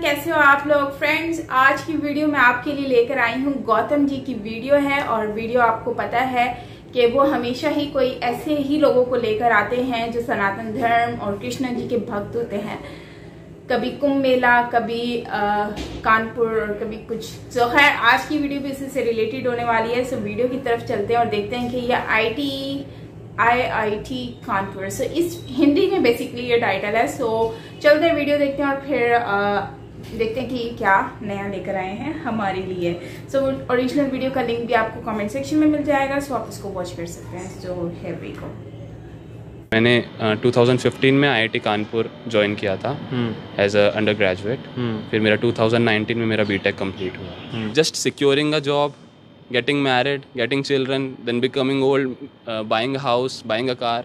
कैसे हो आप लोग फ्रेंड्स। आज की वीडियो मैं आपके लिए लेकर आई हूँ गौतम जी की वीडियो है। और वीडियो आपको पता है कि वो हमेशा ही कोई ऐसे ही लोगों को लेकर आते हैं जो सनातन धर्म और कृष्ण जी के भक्त होते हैं। कभी कुंभ मेला, कभी कानपुर, कभी कुछ। तो खैर आज की वीडियो भी इसी से रिलेटेड होने वाली है। सो वीडियो की तरफ चलते हैं और देखते हैं कि ये IIT कानपुर। सो इस हिंदी में बेसिकली ये टाइटल है। सो चलते हैं वीडियो देखते हैं और फिर देखते हैं कि क्या नया लेकर आए हैं हमारे लिए। सो ओरिजिनल वीडियो का लिंक भी आपको कमेंट सेक्शन में मिल जाएगा, सो आप उसको वॉच कर सकते हैं। So here we go. मैंने 2015 में IIT कानपुर ज्वाइन किया था एज अ अंडर ग्रेजुएट। फिर मेरा 2019 में मेरा BTech कंप्लीट हुआ। Just securing a job, getting married, getting children, then becoming old, buying a house, buying a car.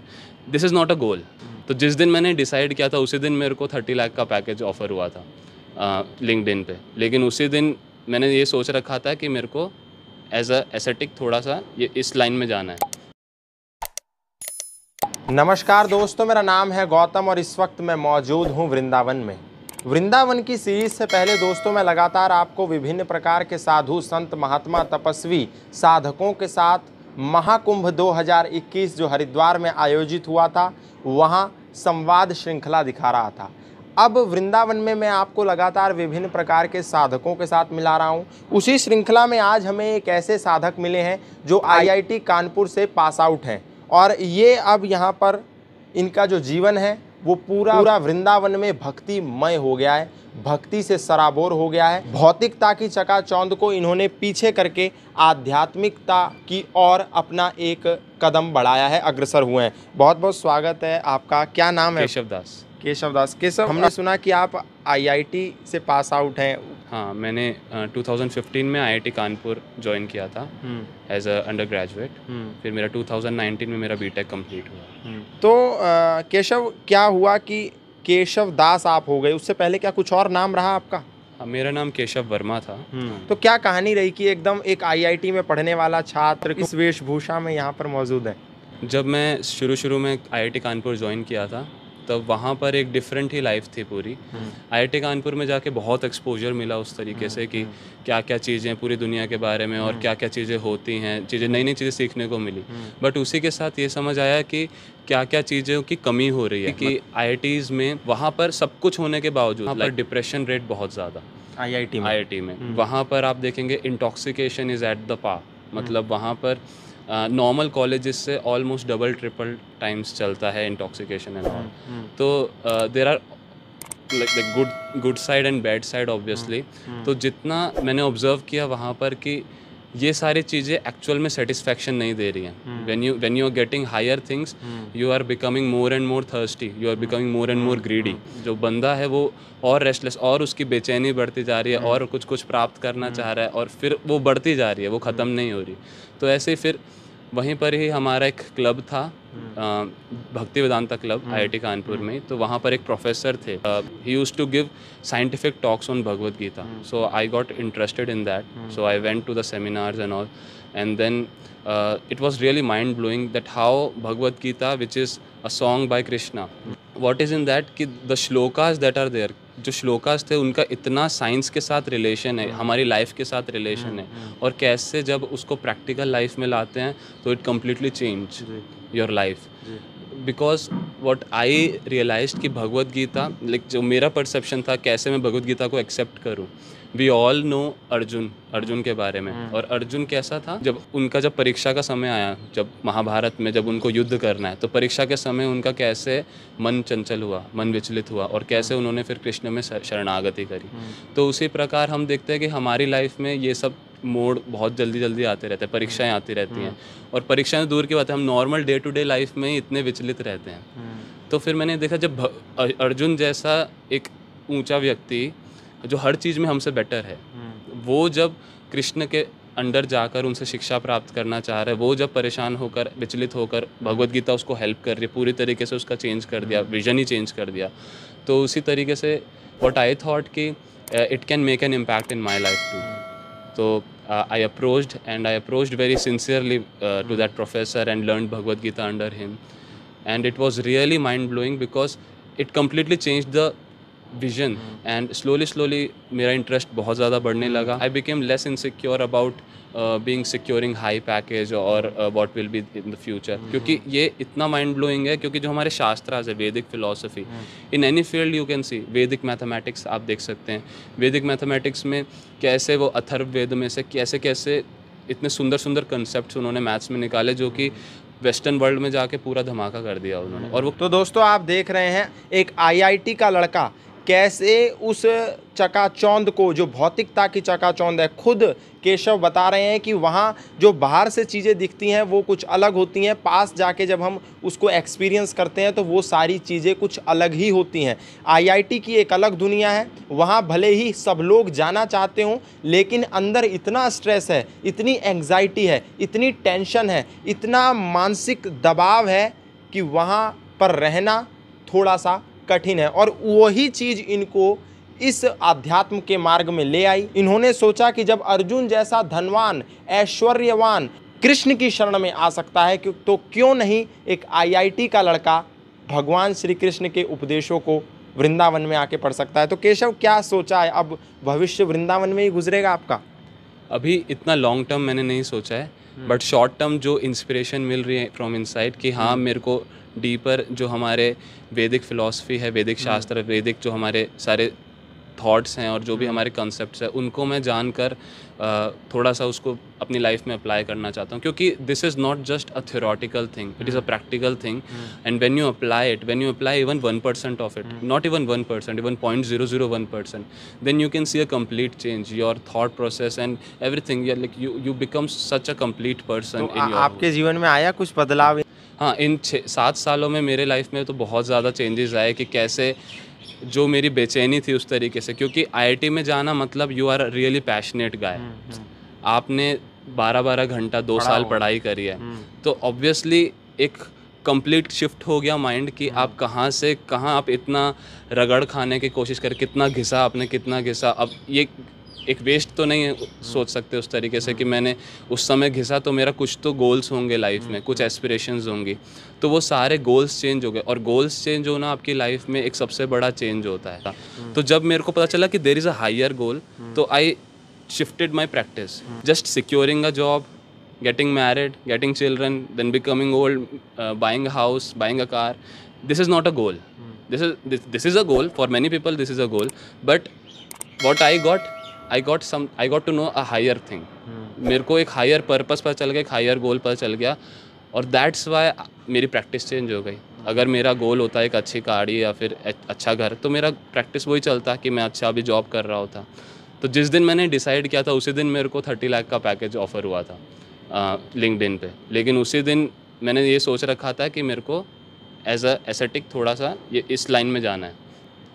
This is not a goal. तो जिस दिन मैंने डिसाइड किया था उसी दिन मेरे को 30 लाख का पैकेज ऑफर हुआ था लिंक्डइन पे। लेकिन उसी दिन मैंने ये सोच रखा था कि मेरे को एज अ एसेटिक थोड़ा सा ये इस लाइन में जाना है। नमस्कार दोस्तों, मेरा नाम है गौतम और इस वक्त मैं मौजूद हूँ वृंदावन में। वृंदावन की सीरीज से पहले दोस्तों मैं लगातार आपको विभिन्न प्रकार के साधु संत महात्मा तपस्वी साधकों के साथ महाकुंभ 2021 जो हरिद्वार में आयोजित हुआ था वहाँ संवाद श्रृंखला दिखा रहा था। अब वृंदावन में मैं आपको लगातार विभिन्न प्रकार के साधकों के साथ मिला रहा हूँ। उसी श्रृंखला में आज हमें एक ऐसे साधक मिले हैं जो IIT कानपुर से पास आउट हैं और ये अब यहाँ पर इनका जो जीवन है वो पूरा वृंदावन में भक्तिमय हो गया है, भक्ति से सराबोर हो गया है। भौतिकता की चकाचौंध को इन्होंने पीछे करके आध्यात्मिकता की ओर अपना एक कदम बढ़ाया है, अग्रसर हुए हैं। बहुत बहुत स्वागत है आपका। क्या नाम है? केशव दास। केशव, हमने सुना कि आप IIT से पास आउट हैं। हाँ, मैंने 2015 में IIT कानपुर ज्वाइन किया था एज अ अंडर ग्रेजुएट। फिर मेरा 2019 में मेरा BTech कंप्लीट हुआ। तो केशव, क्या हुआ कि केशव दास आप हो गए? उससे पहले क्या कुछ और नाम रहा आपका? मेरा नाम केशव वर्मा था। तो क्या कहानी रही कि एकदम एक IIT में पढ़ने वाला छात्र इस वेशभूषा में यहाँ पर मौजूद है? जब मैं शुरू में IIT कानपुर ज्वाइन किया था तब वहाँ पर एक डिफरेंट ही लाइफ थी पूरी। IIT कानपुर में जाके बहुत एक्सपोजर मिला उस तरीके से कि क्या क्या चीज़ें पूरी दुनिया के बारे में और क्या क्या चीज़ें होती हैं, नई नई चीज़ें सीखने को मिली। बट उसी के साथ ये समझ आया कि क्या क्या चीज़ों की कमी हो रही है कि IITs में वहाँ पर सब कुछ होने के बावजूद वहाँ पर डिप्रेशन रेट बहुत ज़्यादा IIT में। वहाँ पर आप देखेंगे इंटॉक्सिकेशन इज़ एट द पा, मतलब वहाँ पर नॉर्मल कॉलेजेस से ऑलमोस्ट डबल ट्रिपल टाइम्स चलता है इंटॉक्सिकेशन एंड ऑल। तो there are like good side and bad side obviously. तो जितना मैंने ऑब्जर्व किया वहाँ पर कि ये सारी चीज़ें एक्चुअल में सेटिस्फैक्शन नहीं दे रही हैं। When you are getting higher things you are becoming more and more thirsty, you are becoming more and more greedy. जो बंदा है वो और रेस्टलेस और उसकी बेचैनी बढ़ती जा रही है और कुछ प्राप्त करना चाह रहा है और फिर वो बढ़ती जा रही है, वो ख़त्म नहीं हो रही। तो ऐसे फिर वहीं पर ही हमारा एक क्लब था, भक्ति वेदांता क्लब IIT कानपुर में। तो वहाँ पर एक प्रोफेसर थे, he used to give scientific talks on Bhagavad Gita. So I got interested in that, so I went to the seminars and all and then it was really mind blowing that how Bhagavad Gita, which is a song by Krishna, what is in that कि the shlokas that are there, जो श्लोकास थे उनका इतना science के साथ relation है, हमारी life के साथ रिलेशन है और कैसे जब उसको प्रैक्टिकल लाइफ में लाते हैं तो it completely change your life. Because what I realised कि भगवद गीता, लाइक जो मेरा परसेप्शन था कैसे मैं भगवद गीता को एक्सेप्ट करूँ। वी ऑल नो अर्जुन के बारे में। और अर्जुन कैसा था, जब परीक्षा का समय आया, जब महाभारत में जब उनको युद्ध करना है तो परीक्षा के समय उनका कैसे मन चंचल हुआ, मन विचलित हुआ और कैसे उन्होंने फिर कृष्ण में शरणागति करी। तो उसी प्रकार हम देखते हैं कि हमारी लाइफ में ये सब मोड़ बहुत जल्दी आते रहते हैं, परीक्षाएं आती रहती हैं और परीक्षाएं दूर की बात है, हम normal day to day life में ही इतने विचलित रहते हैं। तो फिर मैंने देखा जब अर्जुन जैसा एक ऊंचा व्यक्ति जो हर चीज़ में हमसे बेटर है, वो जब कृष्ण के अंडर जाकर उनसे शिक्षा प्राप्त करना चाह रहा है, वो जब परेशान होकर विचलित होकर भगवद गीता उसको हेल्प कर रही है, पूरी तरीके से उसका चेंज कर दिया, विजन ही चेंज कर दिया। तो उसी तरीके से व्हाट आई थॉट कि it can make an impact in my life too. So I approached very sincerely to that professor and learned Bhagavad Gita under him, and it was really mind blowing because it completely changed the vision and slowly मेरा interest बहुत ज़्यादा बढ़ने लगा. I became less insecure about being securing high package और what will be in the future, क्योंकि ये इतना mind blowing है. क्योंकि जो हमारे शास्त्रास है, वैदिक philosophy, in any field you can सी, वैदिक मैथमेटिक्स आप देख सकते हैं. वैदिक मैथमेटिक्स में कैसे वो अथर्ववेद में से कैसे कैसे इतने सुंदर सुंदर कंसेप्ट उन्होंने मैथ्स में निकाले, जो कि वेस्टर्न वर्ल्ड में जाके पूरा धमाका कर दिया उन्होंने. और वो तो दोस्तों आप देख रहे हैं एक आईआईटी का लड़का कैसे उस चकाचौंध को, जो भौतिकता की चकाचौंध है, खुद केशव बता रहे हैं कि वहाँ जो बाहर से चीज़ें दिखती हैं वो कुछ अलग होती हैं, पास जाके जब हम उसको एक्सपीरियंस करते हैं तो वो सारी चीज़ें कुछ अलग ही होती हैं. आईआईटी की एक अलग दुनिया है, वहाँ भले ही सब लोग जाना चाहते हों, लेकिन अंदर इतना स्ट्रेस है, इतनी एंग्जाइटी है, इतनी टेंशन है, इतना मानसिक दबाव है कि वहाँ पर रहना थोड़ा सा कठिन है. और वही चीज़ इनको इस आध्यात्म के मार्ग में ले आई. इन्होंने सोचा कि जब अर्जुन जैसा धनवान, ऐश्वर्यवान कृष्ण की शरण में आ सकता है तो क्यों नहीं एक आईआईटी का लड़का भगवान श्री कृष्ण के उपदेशों को वृंदावन में आके पढ़ सकता है. तो केशव क्या सोचा है, अब भविष्य वृंदावन में ही गुजरेगा आपका? अभी इतना लॉन्ग टर्म मैंने नहीं सोचा है, बट शॉर्ट टर्म जो इंस्पिरेशन मिल रही है फ्रॉम इनसाइड कि हाँ मेरे को डीपर जो हमारे वैदिक फिलॉसफी है, वैदिक शास्त्र, वैदिक जो हमारे सारे थॉट्स हैं और जो भी हमारे कॉन्सेप्ट्स हैं, उनको मैं जानकर थोड़ा सा उसको अपनी लाइफ में अप्लाई करना चाहता हूँ. क्योंकि this is not just a theoretical thing, it is a practical thing. And when you apply it, when you apply even 1% of it, not even 1%, even 0.001%, then you can see a complete change your thought process and everything. Like you become such a complete person in your. आपके जीवन में आया कुछ बदलाव? हाँ, इन 7 सालों में मेरे लाइफ में तो बहुत ज़्यादा चेंजेस आए कि कैसे जो मेरी बेचैनी थी उस तरीके से. क्योंकि आईआईटी में जाना मतलब यू आर रियली पैशनेट गाय. आपने 12-12 घंटा 2 साल पढ़ाई करी है, तो ऑब्वियसली एक कंप्लीट शिफ्ट हो गया माइंड कि आप कहाँ से कहाँ आप इतना रगड़ खाने की कोशिश कर, कितना घिसा आपने, कितना घिसा. अब ये एक वेस्ट तो नहीं सोच सकते उस तरीके से कि मैंने उस समय घिसा तो मेरा कुछ तो गोल्स होंगे लाइफ में, कुछ एस्पिरेशंस होंगी. तो वो सारे गोल्स चेंज हो गए. और गोल्स चेंज होना आपकी लाइफ में एक सबसे बड़ा चेंज होता है. तो जब मेरे को पता चला कि देयर इज़ अ हायर गोल, तो I shifted my practice. Just securing a job, getting married, getting children, then becoming old, buying a house, buying a car. This is not a goal. This is a goal for many people. This is a goal, but what I got to know a higher thing. मेरे को एक higher purpose पर चल गया, एक higher गोल पर चल गया, और दैट्स वाई मेरी प्रैक्टिस चेंज हो गई. अगर मेरा गोल होता है एक अच्छी गाड़ी या फिर अच्छा घर, तो मेरा प्रैक्टिस वही चलता कि मैं अच्छा अभी जॉब कर रहा होता. तो जिस दिन मैंने डिसाइड किया था उसी दिन मेरे को 30 लाख का पैकेज ऑफर हुआ था लिंक्डइन पे. लेकिन उसी दिन मैंने ये सोच रखा था कि मेरे को एज अ एसेटिक थोड़ा सा ये इस लाइन में जाना है.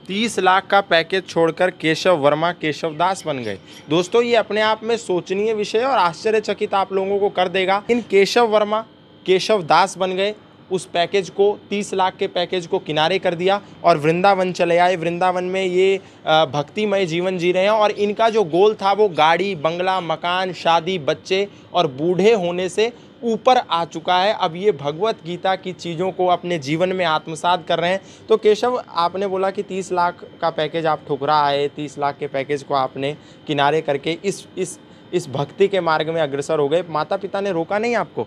30 लाख का पैकेज छोड़कर केशव वर्मा केशव दास बन गए. दोस्तों ये अपने आप में सोचनीय विषय और आश्चर्यचकित आप लोगों को कर देगा. इन केशव वर्मा केशव दास बन गए, उस पैकेज को 30 लाख के पैकेज को किनारे कर दिया और वृंदावन चले आए. वृंदावन में ये भक्तिमय जीवन जी रहे हैं और इनका जो गोल था वो गाड़ी, बंगला, मकान, शादी, बच्चे और बूढ़े होने से ऊपर आ चुका है. अब ये भगवत गीता की चीज़ों को अपने जीवन में आत्मसात कर रहे हैं. तो केशव, आपने बोला कि 30 लाख का पैकेज आप ठुकरा आए, 30 लाख के पैकेज को आपने किनारे करके इस भक्ति के मार्ग में अग्रसर हो गए. माता पिता ने रोका नहीं आपको?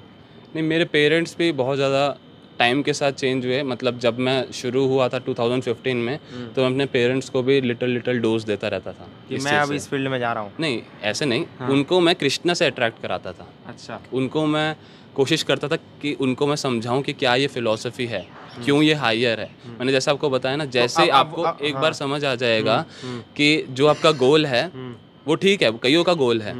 नहीं, मेरे पेरेंट्स भी बहुत ज़्यादा टाइम के साथ चेंज हुए. मतलब जब मैं शुरू हुआ था 2015 में, तो मैं अपने पेरेंट्स को भी लिटिल डोज देता रहता था कि मैं अब इस फील्ड में जा रहा हूँ. नहीं, ऐसे नहीं. हाँ. उनको मैं कृष्णा से अट्रैक्ट कराता था. अच्छा. उनको मैं कोशिश करता था कि उनको मैं समझाऊं कि क्या ये फिलॉसफी है, क्यों ये हायर है. मैंने जैसे आपको बताया ना, जैसे तो आपको एक बार समझ आ जाएगा कि जो आपका गोल है वो ठीक है, कईयों का गोल है,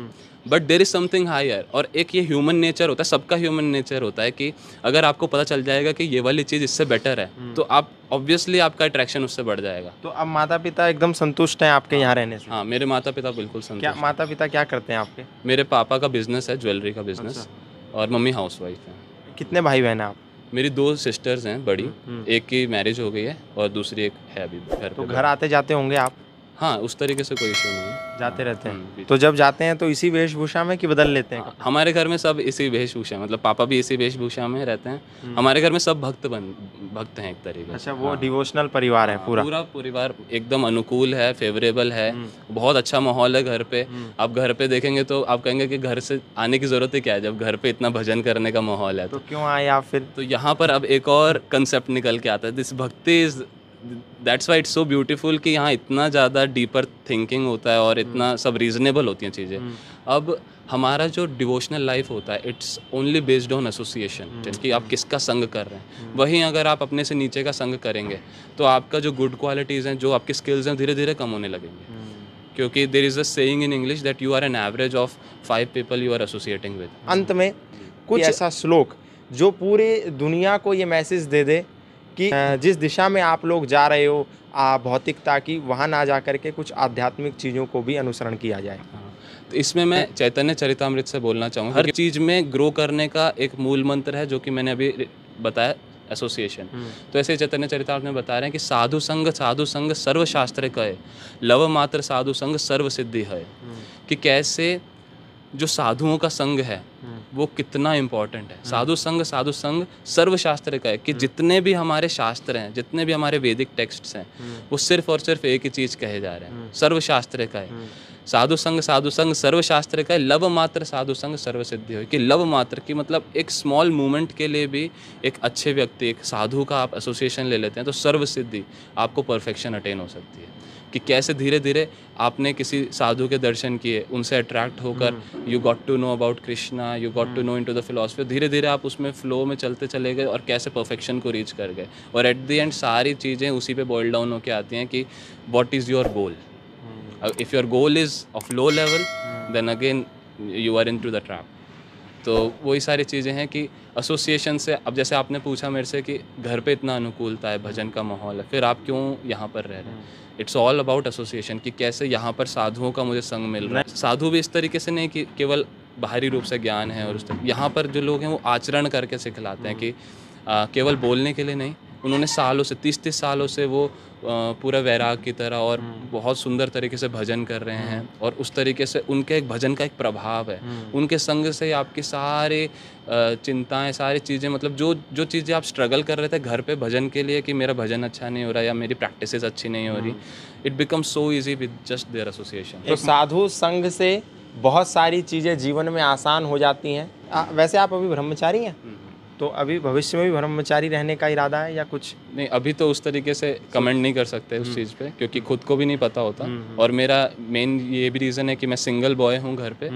but there is something higher. और एक ये ह्यूमन नेचर होता है, सबका ह्यूमन नेचर होता है कि अगर आपको पता चल जाएगा कि ये वाली चीज़ इससे बेटर है, तो आप ऑब्वियसली आपका अट्रैक्शन उससे बढ़ जाएगा. तो अब माता पिता एकदम संतुष्ट हैं आपके यहाँ रहने से? हाँ, मेरे माता पिता बिल्कुल संतुष्ट. क्या माता पिता क्या करते हैं आपके? मेरे पापा का बिजनेस है, ज्वेलरी का बिजनेस, और मम्मी हाउसवाइफ है. कितने भाई बहन हैं आप? मेरी 2 सिस्टर्स हैं बड़ी. एक की मैरिज हो गई है और दूसरी एक है अभी घर पे. तो घर आते जाते होंगे आप? हाँ, उस तरीके से कोई इशू नहीं है, जाते रहते हैं। बीच- तो जब जाते हैं तो इसी वेशभूषा में कि बदल लेते हैं? हमारे घर में सब इसी वेशभूषा, मतलब पापा भी इसी वेशभूषा में रहते हैं। हमारे घर में सब भक्त हैं एक तरीके से। अच्छा, वो डिवोशनल परिवार है पूरा? पूरा परिवार एकदम अनुकूल है, फेवरेबल है, बहुत अच्छा माहौल है घर पे। आप घर पे देखेंगे तो आप कहेंगे कि घर से आने की ज़रूरत ही क्या है जब घर पे इतना भजन करने का माहौल है। तो क्यों आए आप फिर? तो यहाँ पर अब एक और कंसेप्ट निकल के आता है, दिस भक्ति is, that's why it's so beautiful कि यहाँ इतना ज़्यादा डीपर थिंकिंग होता है और इतना सब रीजनेबल होती हैं चीज़ें। अब हमारा जो डिवोशनल लाइफ होता है it's only based on association, कि आप किसका संग कर रहे हैं। वहीं अगर आप अपने से नीचे का संग करेंगे तो आपका जो गुड क्वालिटीज़ हैं, जो आपकी स्किल्स हैं, धीरे धीरे कम होने लगेंगे। क्योंकि there is a saying in English that you are an average of 5 people you are associating with. अंत में कुछ ऐसा श्लोक जो पूरे दुनिया को ये मैसेज दे दे कि जिस दिशा में आप लोग जा रहे हो भौतिकता की, वहाँ ना जा करके कुछ आध्यात्मिक चीज़ों को भी अनुसरण किया जाए। तो इसमें मैं चैतन्य चरितामृत से बोलना चाहूँगा, हर चीज़ में ग्रो करने का एक मूल मंत्र है जो कि मैंने अभी बताया, एसोसिएशन। तो ऐसे चैतन्य चरितामृत में बता रहे हैं कि साधु संग सर्वशास्त्र कहे, लव मात्र साधु संग सर्व सिद्धि है। कि कैसे जो साधुओं का संग है वो कितना इम्पोर्टेंट है। साधु संग सर्वशास्त्र का है कि जितने भी हमारे शास्त्र हैं, जितने भी हमारे वैदिक टेक्स्ट्स हैं, वो सिर्फ और सिर्फ एक ही चीज़ कहे जा रहे हैं, सर्वशास्त्र का है। साधु संग सर्वशास्त्र का है, लव मात्र साधु संग सर्व सिद्धि हो। कि लव मात्र की मतलब एक स्मॉल मूवमेंट के लिए भी एक अच्छे व्यक्ति, एक साधु का आप एसोसिएशन ले लेते हैं तो सर्व सिद्धि, आपको परफेक्शन अटेन हो सकती है। कि कैसे धीरे धीरे आपने किसी साधु के दर्शन किए, उनसे अट्रैक्ट होकर you got to know about Krishna, you got to know into the philosophy, धीरे धीरे आप उसमें फ्लो में चलते चले गए और कैसे परफेक्शन को रीच कर गए। और एट द एंड सारी चीज़ें उसी पे बॉइल डाउन होकर आती हैं कि what is your goal. If your goal is of low level then again you are in to the trap. तो वही सारी चीज़ें हैं कि एसोसिएशन से, अब जैसे आपने पूछा मेरे से कि घर पे इतना अनुकूलता है, भजन का माहौल है, फिर आप क्यों यहाँ पर रह रहे हैं। इट्स ऑल अबाउट एसोसिएशन कि कैसे यहाँ पर साधुओं का मुझे संग मिल रहा है। साधु भी इस तरीके से नहीं कि केवल बाहरी रूप से ज्ञान है, और उस तरह यहाँ पर जो लोग हैं वो आचरण करके सिखलाते हैं कि केवल बोलने के लिए नहीं, उन्होंने सालों से 30-30 सालों से वो पूरा वैराग की तरह और बहुत सुंदर तरीके से भजन कर रहे हैं। और उस तरीके से उनके एक भजन का एक प्रभाव है, उनके संग से आपकी सारी चिंताएं, सारी चीज़ें, मतलब जो चीज़ें आप स्ट्रगल कर रहे थे घर पे भजन के लिए कि मेरा भजन अच्छा नहीं हो रहा या मेरी प्रैक्टिसेस अच्छी नहीं हो रही, it becomes so easy with just their association. तो साधु संग से बहुत सारी चीज़ें जीवन में आसान हो जाती हैं। वैसे आप अभी ब्रह्मचारी हैं, तो अभी भविष्य में भी ब्रह्मचारी रहने का इरादा है या कुछ? नहीं, अभी तो उस तरीके से कमेंट नहीं कर सकते उस चीज़ पे, क्योंकि खुद को भी नहीं पता होता। और मेरा मेन ये भी रीज़न है कि मैं सिंगल बॉय हूँ घर पे,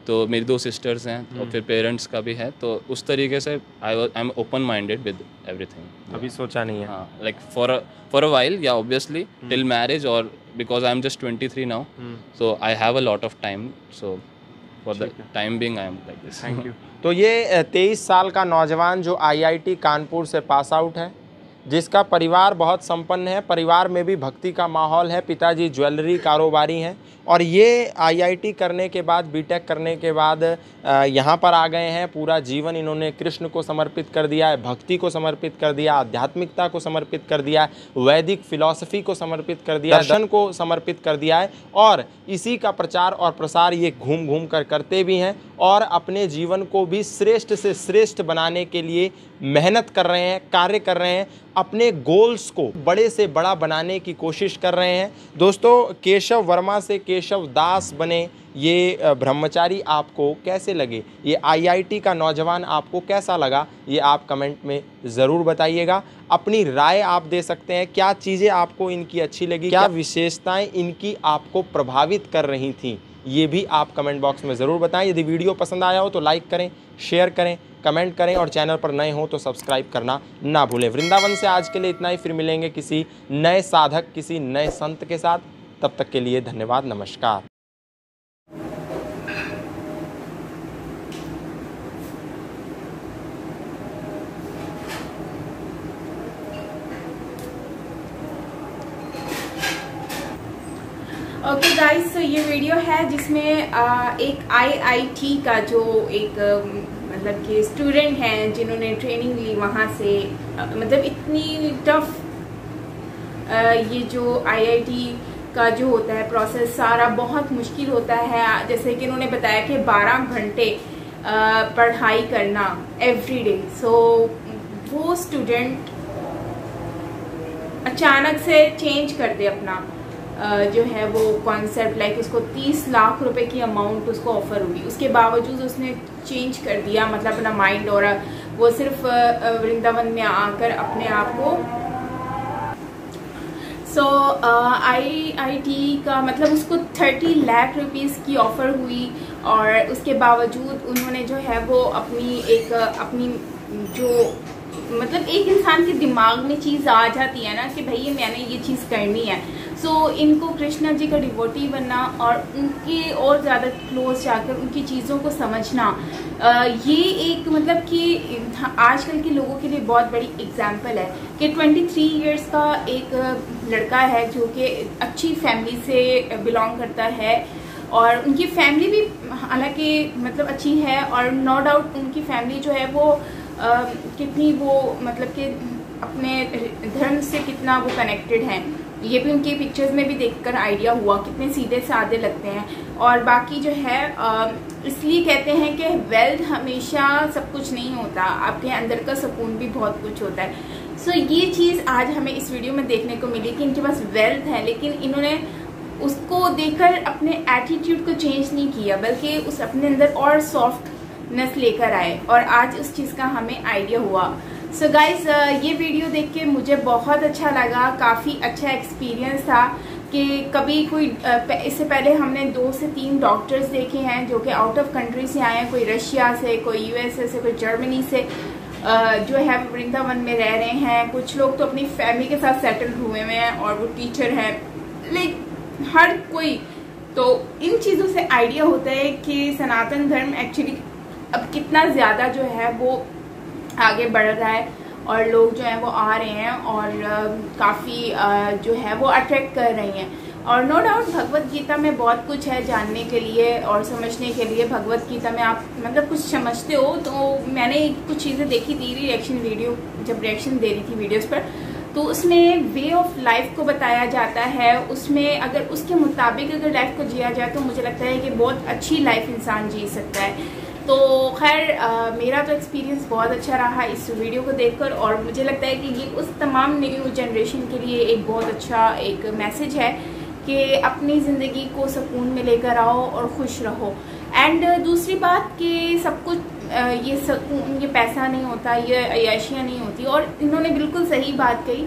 तो मेरी 2 सिस्टर्स हैं और फिर पेरेंट्स का भी है, तो उस तरीके से I am open minded with everything. अभी सोचा नहीं है? हाँ, लाइक फॉर अ वाइल, या ऑब्वियसली टिल मैरिज, और because I am just 23 now, so I have a lot of time, so for the time being I am like this. Thank you. तो ये 23 साल का नौजवान जो IIT कानपुर से pass out है, जिसका परिवार बहुत संपन्न है, परिवार में भी भक्ति का माहौल है, पिताजी ज्वेलरी कारोबारी हैं, और ये IIT करने के बाद, बीटेक करने के बाद यहाँ पर आ गए हैं। पूरा जीवन इन्होंने कृष्ण को समर्पित कर दिया है, भक्ति को समर्पित कर दिया, आध्यात्मिकता को समर्पित कर दिया है, वैदिक फिलॉसफी को समर्पित कर दिया, दर्शन को समर्पित कर दिया है, और इसी का प्रचार और प्रसार ये घूम घूम कर करते भी हैं, और अपने जीवन को भी श्रेष्ठ से श्रेष्ठ बनाने के लिए मेहनत कर रहे हैं, कार्य कर रहे हैं, अपने गोल्स को बड़े से बड़ा बनाने की कोशिश कर रहे हैं। दोस्तों, केशव वर्मा से केशव दास बने ये ब्रह्मचारी आपको कैसे लगे, ये IIT का नौजवान आपको कैसा लगा, ये आप कमेंट में ज़रूर बताइएगा। अपनी राय आप दे सकते हैं, क्या चीज़ें आपको इनकी अच्छी लगी, क्या विशेषताएं इनकी आपको प्रभावित कर रही थीं, ये भी आप कमेंट बॉक्स में ज़रूर बताएं। यदि वीडियो पसंद आया हो तो लाइक करें, शेयर करें, कमेंट करें, और चैनल पर नए हो तो सब्सक्राइब करना ना भूलें। वृंदावन से आज के लिए इतना ही, फिर मिलेंगे किसी नए साधक, किसी नए संत के साथ। तब तक के लिए धन्यवाद, नमस्कार। ओके गाइस, तो ये वीडियो है जिसमें एक IIT का जो एक मतलब कि स्टूडेंट हैं जिन्होंने ट्रेनिंग ली वहाँ से, मतलब इतनी टफ ये जो IIT का जो होता है प्रोसेस सारा बहुत मुश्किल होता है। जैसे कि इन्होंने बताया कि 12 घंटे पढ़ाई करना एवरी डे। सो वो स्टूडेंट अचानक से चेंज कर दे अपना जो है वो कॉन्सेप्ट, लाइक उसको 30 लाख रुपए की अमाउंट उसको ऑफर हुई, उसके बावजूद उसने चेंज कर दिया मतलब अपना माइंड, और वो सिर्फ वृंदावन में आकर अपने आप को IIT का मतलब उसको 30 लाख रुपीस की ऑफर हुई, और उसके बावजूद उन्होंने जो है वो अपनी जो मतलब एक इंसान के दिमाग में चीज़ आ जाती है ना कि भाई मैंने ये चीज़ करनी है। सो इनको कृष्णा जी का डिवोटी बनना और उनके और ज़्यादा क्लोज जाकर उनकी चीज़ों को समझना, ये एक मतलब कि आजकल के लोगों के लिए बहुत बड़ी एग्जाम्पल है कि 23 इयर्स का एक लड़का है जो कि अच्छी फैमिली से बिलोंग करता है, और उनकी फैमिली भी हालांकि मतलब अच्छी है, और नो डाउट उनकी फैमिली जो है वो कितनी वो मतलब कि अपने धर्म से कितना वो कनेक्टेड हैं, ये भी उनके पिक्चर्स में भी देखकर आइडिया हुआ, कितने सीधे साधे लगते हैं। और बाकी जो है इसलिए कहते हैं कि वेल्थ हमेशा सब कुछ नहीं होता, आपके अंदर का सुकून भी बहुत कुछ होता है। सो ये चीज़ आज हमें इस वीडियो में देखने को मिली कि इनके पास वेल्थ है, लेकिन इन्होंने उसको देखकर अपने एटीट्यूड को चेंज नहीं किया, बल्कि उस अपने अंदर और सॉफ्टनेस लेकर आए, और आज उस चीज़ का हमें आइडिया हुआ। सो गाइज ये वीडियो देख के मुझे बहुत अच्छा लगा, काफ़ी अच्छा एक्सपीरियंस था कि कभी कोई इससे पहले हमने 2 से 3 डॉक्टर्स देखे हैं जो कि आउट ऑफ कंट्री से आए हैं, कोई रशिया से, कोई USA से, कोई जर्मनी से, जो है वृंदावन में रह रहे हैं। कुछ लोग तो अपनी फैमिली के साथ सेटल हुए हुए हैं और वो टीचर हैं, लेकिन हर कोई तो इन चीज़ों से आइडिया होता है कि सनातन धर्म एक्चुअली अब कितना ज़्यादा जो है वो आगे बढ़ रहा है, और लोग जो हैं वो आ रहे हैं और काफ़ी जो है वो अट्रैक्ट कर रही हैं। और नो डाउट भगवत गीता में बहुत कुछ है जानने के लिए और समझने के लिए। भगवत गीता में आप मतलब कुछ समझते हो, तो मैंने कुछ चीज़ें देखी थी रिएक्शन वीडियो, जब रिएक्शन दे रही थी वीडियोस पर, तो उसमें वे ऑफ लाइफ को बताया जाता है। उसमें अगर उसके मुताबिक अगर लाइफ को जिया जाए तो मुझे लगता है कि बहुत अच्छी लाइफ इंसान जी सकता है। तो खैर मेरा तो एक्सपीरियंस बहुत अच्छा रहा इस वीडियो को देखकर, और मुझे लगता है कि ये उस तमाम न्यू जनरेशन के लिए एक बहुत अच्छा एक मैसेज है कि अपनी ज़िंदगी को सुकून में लेकर आओ और खुश रहो। एंड दूसरी बात कि सब कुछ ये सुकून, ये पैसा नहीं होता, ये अय्याशियाँ नहीं होती। और इन्होंने बिल्कुल सही बात कही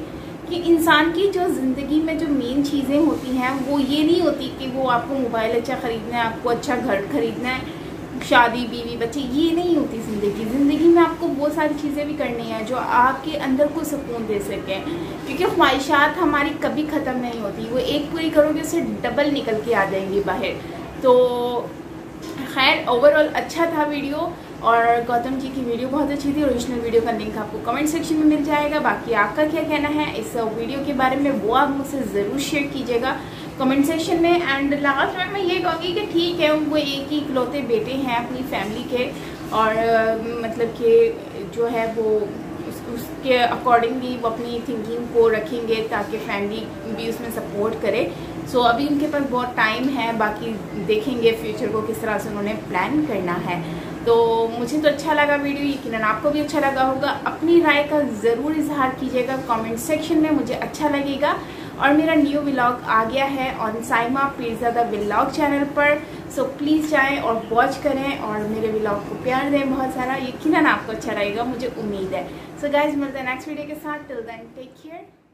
कि इंसान की जो ज़िंदगी में जो मेन चीज़ें होती हैं वो ये नहीं होती कि वो आपको मोबाइल अच्छा ख़रीदना है, आपको अच्छा घर खरीदना है, शादी बीवी बच्चे, ये नहीं होती ज़िंदगी। ज़िंदगी में आपको वो सारी चीज़ें भी करनी है जो आपके अंदर को सुकून दे सकें, क्योंकि ख्वाहिशात हमारी कभी ख़त्म नहीं होती, वो एक पूरी करोगे उससे डबल निकल के आ जाएंगी बाहर। तो खैर ओवरऑल अच्छा था वीडियो, और गौतम जी की वीडियो बहुत अच्छी थी। ओरिजिनल वीडियो का लिंक आपको कमेंट सेक्शन में मिल जाएगा। बाकी आपका क्या कहना है इस वीडियो के बारे में वो आप मुझसे ज़रूर शेयर कीजिएगा कमेंट सेक्शन में। एंड लास्ट में मैं ये कहूँगी कि ठीक है, वो एक ही इकलौते बेटे हैं अपनी फैमिली के, और मतलब कि जो है वो उसके अकॉर्डिंगली वो अपनी थिंकिंग को रखेंगे ताकि फैमिली भी उसमें सपोर्ट करे। सो अभी उनके पास बहुत टाइम है, बाकी देखेंगे फ्यूचर को किस तरह से उन्होंने प्लान करना है। तो मुझे तो अच्छा लगा वीडियो, यकीनन आपको भी अच्छा लगा होगा। अपनी राय का ज़रूर इजहार कीजिएगा कमेंट सेक्शन में, मुझे अच्छा लगेगा। और मेरा न्यू व्लॉग आ गया है on Saima Pirzada vlog channel पर, सो प्लीज़ जाएं और वॉच करें और मेरे व्लॉग को प्यार दें बहुत सारा, यकीनन आपको अच्छा लगेगा, मुझे उम्मीद है। सो गाइज मिलते हैं नेक्स्ट वीडियो के साथ। Till then take care.